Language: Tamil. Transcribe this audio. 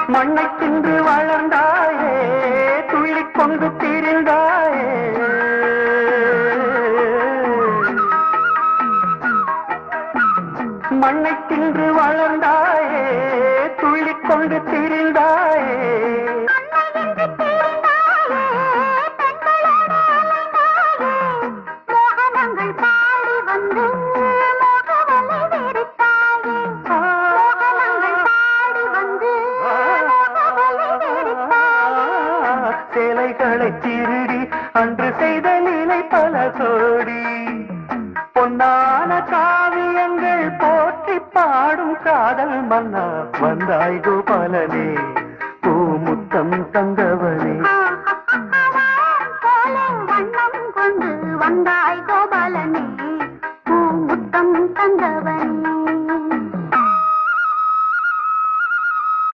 மண்ணை தின்று வளர்ந்தாயே துள்ளிக் கொண்டு திரிந்தாயே மண்ணை தின்று வளர்ந்தாயே துள்ளிக் கொண்டு திரிந்தாயே சேலைகளை திருடி அன்று செய்த நிலை பல கோடி பொன்னான காவியங்கள் போற்றி பாடும் காதல் மன்னா வந்தாய் கோபாலனே பூமுத்தம் தந்தவனே வண்ணம் கொண்டு வந்தாய் கோபாலனே பூமுத்தம் தந்தவனே